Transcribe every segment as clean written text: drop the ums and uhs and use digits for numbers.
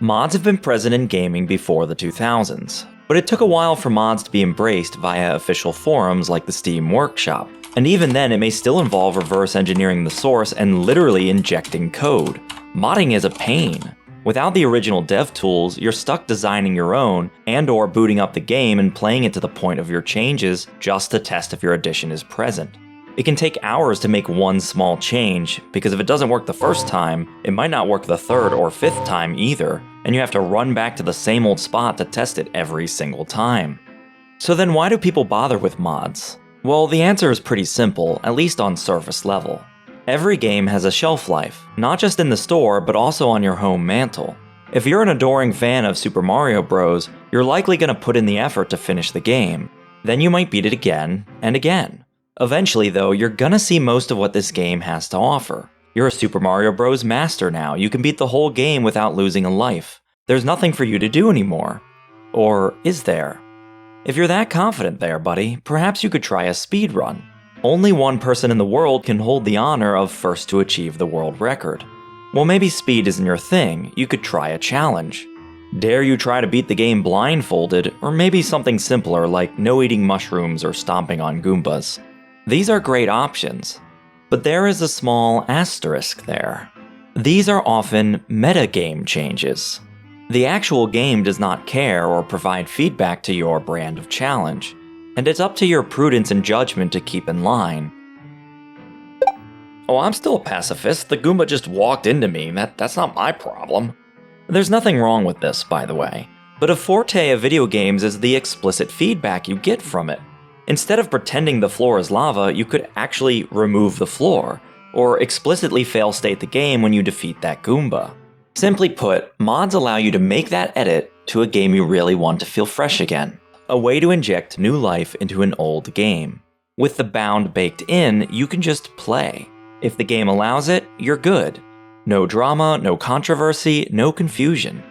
Mods have been present in gaming before the 2000s, but it took a while for mods to be embraced via official forums like the Steam Workshop. And even then, it may still involve reverse engineering the source and literally injecting code. Modding is a pain. Without the original dev tools, you're stuck designing your own and/or booting up the game and playing it to the point of your changes just to test if your addition is present. It can take hours to make one small change, because if it doesn't work the first time, it might not work the third or fifth time either, and you have to run back to the same old spot to test it every single time. So then why do people bother with mods? Well, the answer is pretty simple, at least on surface level. Every game has a shelf life, not just in the store, but also on your home mantle. If you're an adoring fan of Super Mario Bros., you're likely going to put in the effort to finish the game. Then you might beat it again and again. Eventually, though, you're gonna see most of what this game has to offer. You're a Super Mario Bros. Master now. You can beat the whole game without losing a life. There's nothing for you to do anymore. Or is there? If you're that confident there, buddy, perhaps you could try a speedrun. Only one person in the world can hold the honor of first to achieve the world record. Well, maybe speed isn't your thing. You could try a challenge. Dare you try to beat the game blindfolded, or maybe something simpler like no eating mushrooms or stomping on Goombas. These are great options, but there is a small asterisk there. These are often metagame changes. The actual game does not care or provide feedback to your brand of challenge, and it's up to your prudence and judgment to keep in line. Oh, I'm still a pacifist. The Goomba just walked into me. That's not my problem. There's nothing wrong with this, by the way, but a forte of video games is the explicit feedback you get from it. Instead of pretending the floor is lava, you could actually remove the floor, or explicitly fail state the game when you defeat that Goomba. Simply put, mods allow you to make that edit to a game you really want to feel fresh again. A way to inject new life into an old game. With the bound baked in, you can just play. If the game allows it, you're good. No drama, no controversy, no confusion.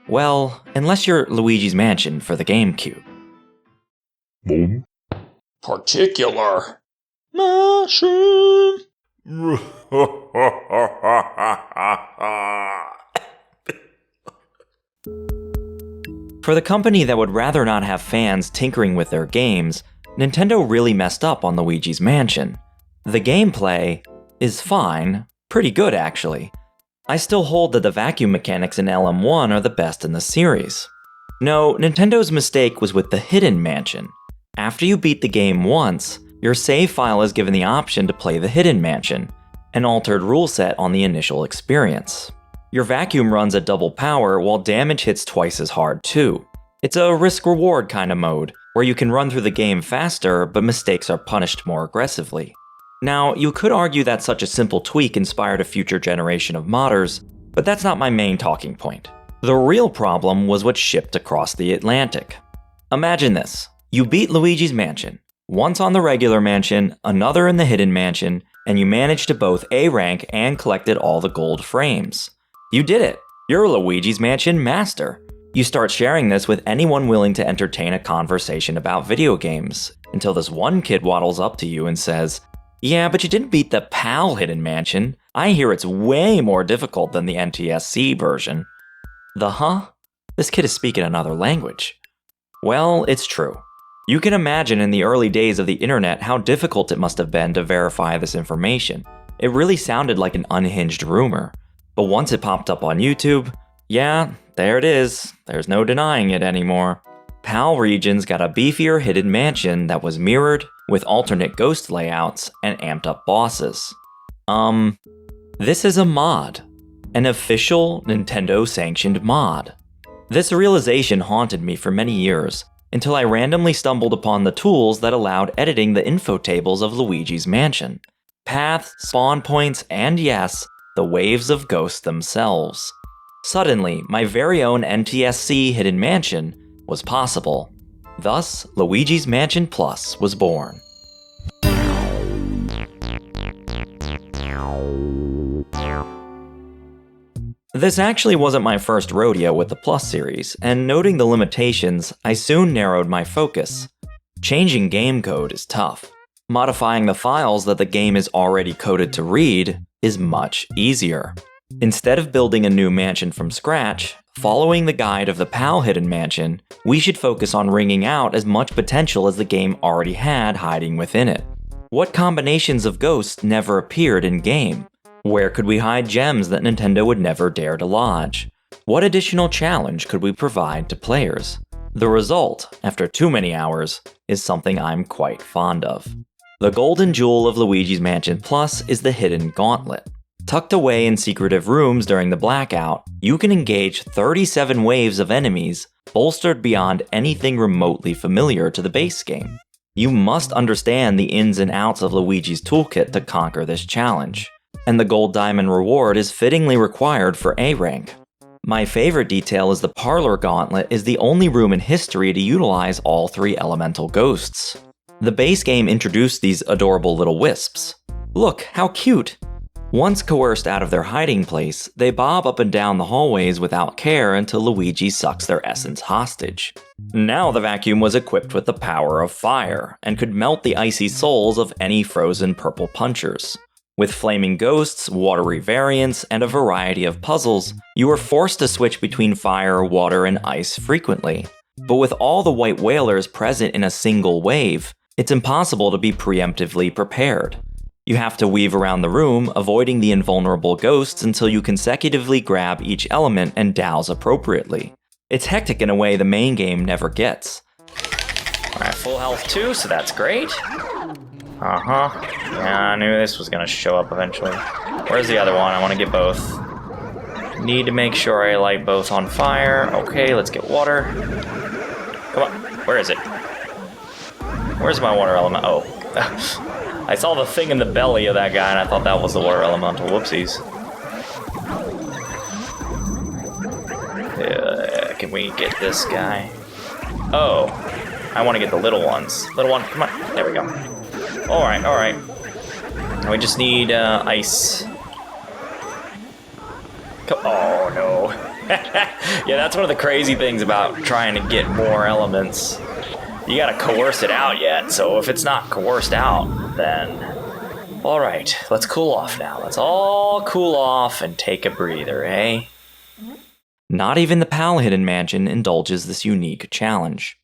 Well, unless you're Luigi's Mansion for the GameCube. Boom. Particular mushroom. For the company that would rather not have fans tinkering with their games, Nintendo really messed up on Luigi's Mansion. The gameplay is fine, pretty good actually. I still hold that the vacuum mechanics in LM1 are the best in the series. No, Nintendo's mistake was with the Hidden Mansion. After you beat the game once, your save file is given the option to play the Hidden Mansion, an altered rule set on the initial experience. Your vacuum runs at double power while damage hits twice as hard too. It's a risk-reward kind of mode, where you can run through the game faster, but mistakes are punished more aggressively. Now, you could argue that such a simple tweak inspired a future generation of modders, but that's not my main talking point. The real problem was what shipped across the Atlantic. Imagine this. You beat Luigi's Mansion, once on the regular mansion, another in the Hidden Mansion, and you managed to both A rank and collected all the gold frames. You did it! You're Luigi's Mansion master. You start sharing this with anyone willing to entertain a conversation about video games, until this one kid waddles up to you and says, "Yeah, but you didn't beat the PAL Hidden Mansion. I hear it's way more difficult than the NTSC version." The huh? This kid is speaking another language. Well, it's true. You can imagine in the early days of the internet how difficult it must have been to verify this information. It really sounded like an unhinged rumor. But once it popped up on YouTube, yeah, there it is. There's no denying it anymore. PAL regions got a beefier Hidden Mansion that was mirrored, with alternate ghost layouts and amped up bosses. This is a mod. An official Nintendo-sanctioned mod. This realization haunted me for many years, until I randomly stumbled upon the tools that allowed editing the info tables of Luigi's Mansion. Paths, spawn points, and yes, the waves of ghosts themselves. Suddenly, my very own NTSC Hidden Mansion was possible. Thus, Luigi's Mansion Plus was born. This actually wasn't my first rodeo with the Plus series, and noting the limitations, I soon narrowed my focus. Changing game code is tough. Modifying the files that the game is already coded to read is much easier. Instead of building a new mansion from scratch, Following the guide of the PAL Hidden Mansion, we should focus on wringing out as much potential as the game already had hiding within it. What combinations of ghosts never appeared in-game? Where could we hide gems that Nintendo would never dare to lodge? What additional challenge could we provide to players? The result, after too many hours, is something I'm quite fond of. The golden jewel of Luigi's Mansion Plus is the Hidden Gauntlet. Tucked away in secretive rooms during the blackout, you can engage 37 waves of enemies, bolstered beyond anything remotely familiar to the base game. You must understand the ins and outs of Luigi's toolkit to conquer this challenge, and the gold diamond reward is fittingly required for A rank. My favorite detail is the Parlor Gauntlet is the only room in history to utilize all 3 elemental ghosts. The base game introduced these adorable little wisps. Look, how cute! Once coerced out of their hiding place, they bob up and down the hallways without care until Luigi sucks their essence hostage. Now the vacuum was equipped with the power of fire, and could melt the icy souls of any frozen purple punchers. With flaming ghosts, watery variants, and a variety of puzzles, you were forced to switch between fire, water, and ice frequently. But with all the white whalers present in a single wave, it's impossible to be preemptively prepared. You have to weave around the room, avoiding the invulnerable ghosts until you consecutively grab each element and douse appropriately. It's hectic in a way the main game never gets. Alright, full health too, so that's great. Yeah, I knew this was gonna show up eventually. Where's the other one? I want to get both. Need to make sure I light both on fire. Okay, let's get water. Come on, where is it? Where's my water element? Oh. I saw the thing in the belly of that guy and I thought that was the water elemental. Whoopsies. Can we get this guy? Oh, I want to get the little ones. Little one, come on. There we go. Alright. Now we just need ice. Oh no. Yeah, that's one of the crazy things about trying to get more elements. You gotta coerce it out yet, so if it's not coerced out, then... Alright, let's cool off now. Let's all cool off and take a breather, eh? Not even the PAL Hidden Mansion indulges this unique challenge.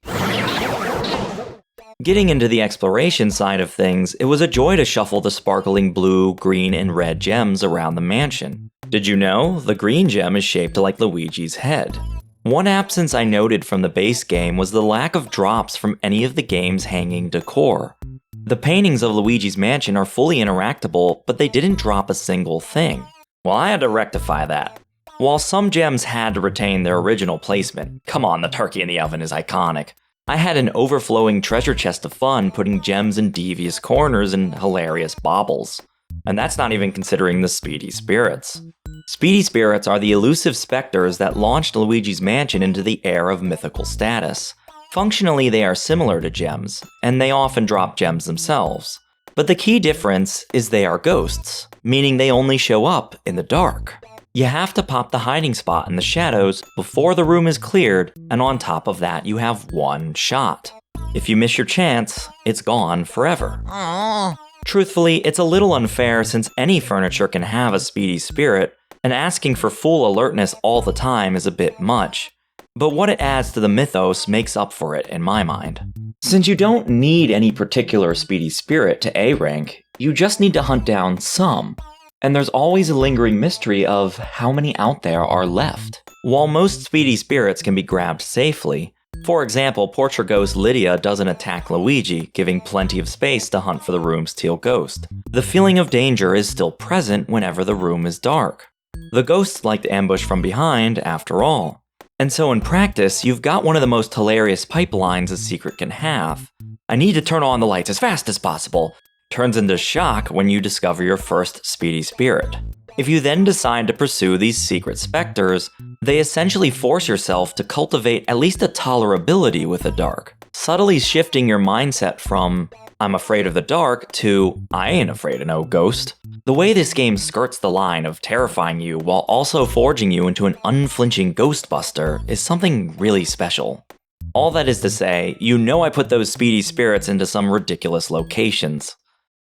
Getting into the exploration side of things, it was a joy to shuffle the sparkling blue, green, and red gems around the mansion. Did you know? The green gem is shaped like Luigi's head. One absence I noted from the base game was the lack of drops from any of the game's hanging decor. The paintings of Luigi's Mansion are fully interactable, but they didn't drop a single thing. Well, I had to rectify that. While some gems had to retain their original placement, come on, the turkey in the oven is iconic, I had an overflowing treasure chest of fun putting gems in devious corners and hilarious baubles. And that's not even considering the Speedy Spirits. Speedy Spirits are the elusive specters that launched Luigi's Mansion into the air of mythical status. Functionally, they are similar to gems, and they often drop gems themselves. But the key difference is they are ghosts, meaning they only show up in the dark. You have to pop the hiding spot in the shadows before the room is cleared, and on top of that, you have one shot. If you miss your chance, it's gone forever. Aww. Truthfully, it's a little unfair since any furniture can have a Speedy Spirit, and asking for full alertness all the time is a bit much. But what it adds to the mythos makes up for it in my mind. Since you don't need any particular Speedy Spirit to A rank, you just need to hunt down some. And there's always a lingering mystery of how many out there are left. While most Speedy Spirits can be grabbed safely, for example, portrait ghost Lydia doesn't attack Luigi, giving plenty of space to hunt for the room's teal ghost. The feeling of danger is still present whenever the room is dark. The ghosts like to ambush from behind, after all. And so in practice, you've got one of the most hilarious pipelines a secret can have. I need to turn on the lights as fast as possible. Turns into shock when you discover your first Speedy Spirit. If you then decide to pursue these secret specters, they essentially force yourself to cultivate at least a tolerability with the dark, subtly shifting your mindset from, I'm afraid of the dark, to, I ain't afraid of no ghost. The way this game skirts the line of terrifying you while also forging you into an unflinching ghostbuster is something really special. All that is to say, you know I put those Speedy Spirits into some ridiculous locations.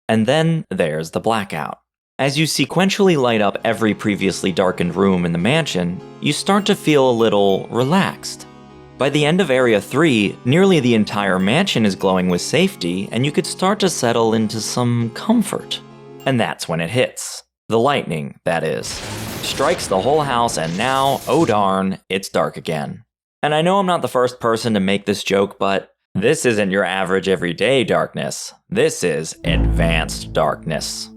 And then there's the blackout. As you sequentially light up every previously darkened room in the mansion, you start to feel a little relaxed. By the end of Area 3, nearly the entire mansion is glowing with safety, and you could start to settle into some comfort. And that's when it hits. The lightning, that is. Strikes the whole house, and now, oh darn, it's dark again. And I know I'm not the first person to make this joke, but this isn't your average everyday darkness. This is advanced darkness.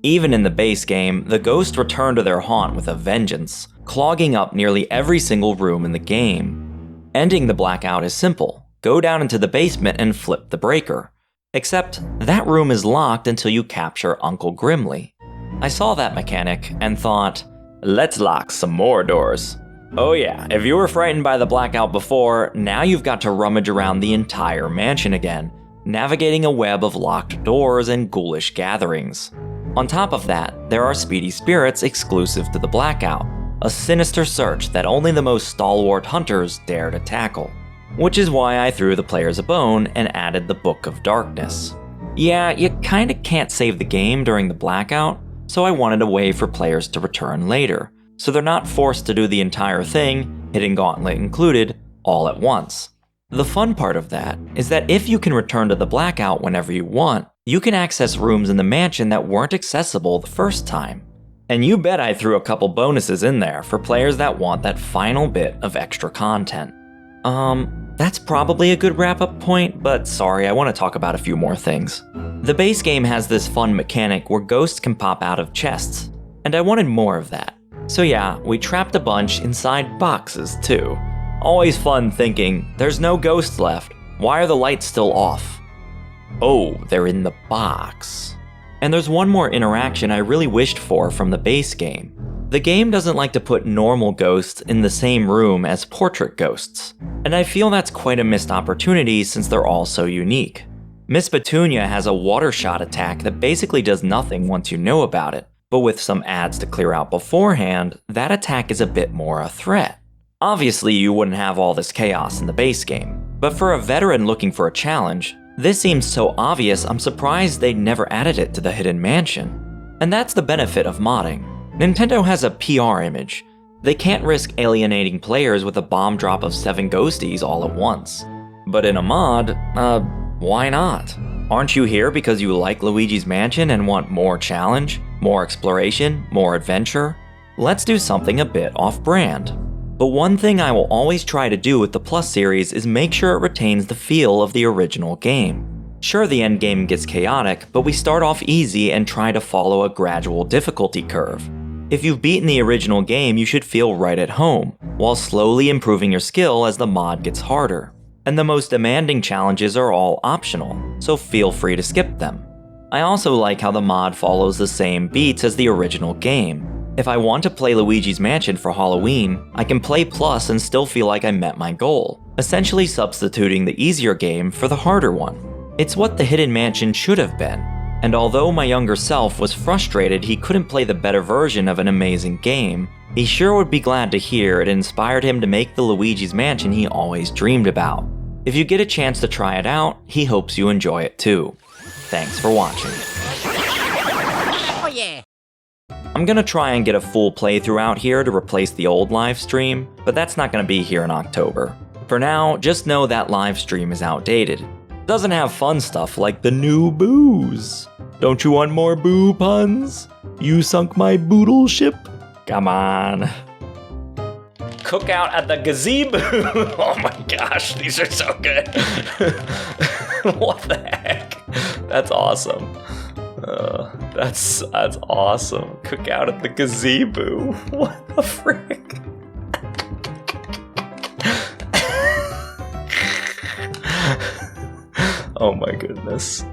Even in the base game, the ghosts return to their haunt with a vengeance, clogging up nearly every single room in the game. Ending the blackout is simple. Go down into the basement and flip the breaker. Except, that room is locked until you capture Uncle Grimly. I saw that mechanic and thought, let's lock some more doors. Oh yeah, if you were frightened by the blackout before, now you've got to rummage around the entire mansion again, navigating a web of locked doors and ghoulish gatherings. On top of that, there are speedy spirits exclusive to the blackout, a sinister search that only the most stalwart hunters dare to tackle. Which is why I threw the players a bone and added the Book of Darkness. Yeah, you kinda can't save the game during the blackout, so I wanted a way for players to return later, so they're not forced to do the entire thing, Hidden Gauntlet included, all at once. The fun part of that is that if you can return to the blackout whenever you want, you can access rooms in the mansion that weren't accessible the first time. And you bet I threw a couple bonuses in there for players that want that final bit of extra content. That's probably a good wrap-up point, but sorry, I want to talk about a few more things. The base game has this fun mechanic where ghosts can pop out of chests, and I wanted more of that. So yeah, we trapped a bunch inside boxes too. Always fun thinking, there's no ghosts left, why are the lights still off? Oh, they're in the box. And there's one more interaction I really wished for from the base game. The game doesn't like to put normal ghosts in the same room as portrait ghosts, and I feel that's quite a missed opportunity since they're all so unique. Miss Petunia has a water shot attack that basically does nothing once you know about it, but with some ads to clear out beforehand, that attack is a bit more a threat. Obviously, you wouldn't have all this chaos in the base game, but for a veteran looking for a challenge, this seems so obvious I'm surprised they'd never added it to the Hidden Mansion. And that's the benefit of modding. Nintendo has a PR image. They can't risk alienating players with a bomb drop of 7 ghosties all at once. But in a mod, why not? Aren't you here because you like Luigi's Mansion and want more challenge, more exploration, more adventure? Let's do something a bit off-brand. But one thing I will always try to do with the Plus series is make sure it retains the feel of the original game. Sure, the endgame gets chaotic, but we start off easy and try to follow a gradual difficulty curve. If you've beaten the original game, you should feel right at home, while slowly improving your skill as the mod gets harder. And the most demanding challenges are all optional, so feel free to skip them. I also like how the mod follows the same beats as the original game. If I want to play Luigi's Mansion for Halloween, I can play Plus and still feel like I met my goal, essentially substituting the easier game for the harder one. It's what the Hidden Mansion should have been, and although my younger self was frustrated he couldn't play the better version of an amazing game, he sure would be glad to hear it inspired him to make the Luigi's Mansion he always dreamed about. If you get a chance to try it out, he hopes you enjoy it too. Thanks for watching. Oh yeah! I'm gonna try and get a full playthrough out here to replace the old live stream, but that's not gonna be here in October. For now, just know that live stream is outdated. Doesn't have fun stuff like the new boos. Don't you want more boo puns? You sunk my boodle ship? Come on. Cookout at the gazebo. Oh my gosh, these are so good. What the heck? That's awesome. That's awesome. Cookout at the gazebo. What the frick? Oh my goodness.